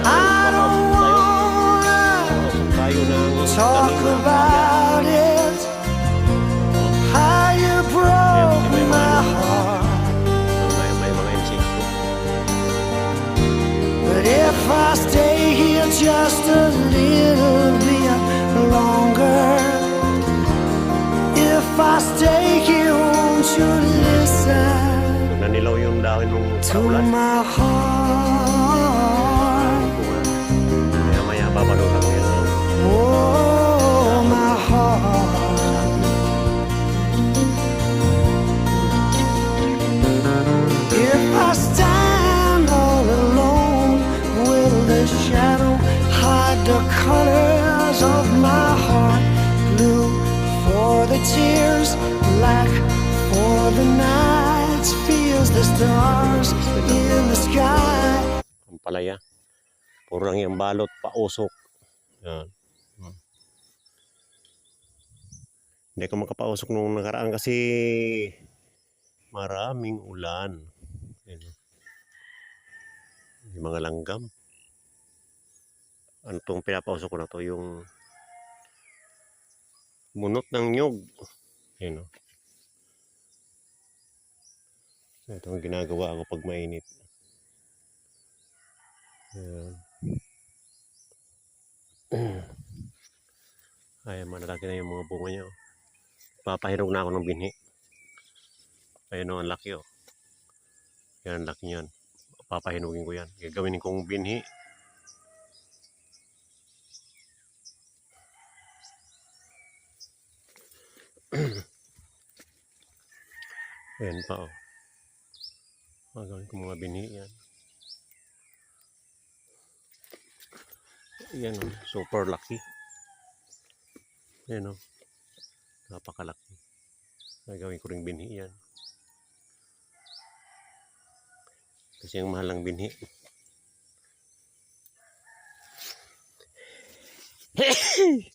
I don't wanna talk about it, how you broke my heart. But if I stay here just a little bit longer, if I stay here, won't you listen Nanilaw yung dahon ng to kaulan. my heart? Maya-maya babalot ako yan. Oh, my heart. If I stand all alone, will the shadow hide the colors of my heart? Blue for the tears, black for the nights, feels the stars in the sky. Ang palaya. Puro lang yung balot, pausok. Yan. Hindi ako makapausok nung nakaraan kasi maraming ulan. Yan. Yung mga langgam. Ano tong pinapausok ko na to? Yung munot ng nyog. Yan o. Ito ang ginagawa ko pag mainit. Yan. Ay, malalaki na yung mga bunga niya. Oh. Papahinog na ako ng binhi. Ayun o, ang laki o. Yan, ang laki niyan. Papahinugin ko yan. Gagawin kong binhi. Ayan pa o. Gagawin ko mga binhi yan. Yan o, super laki. Yan o. Napakalaki. Gagawin ko ring binhi yan. Kasi ang mahal ng binhi.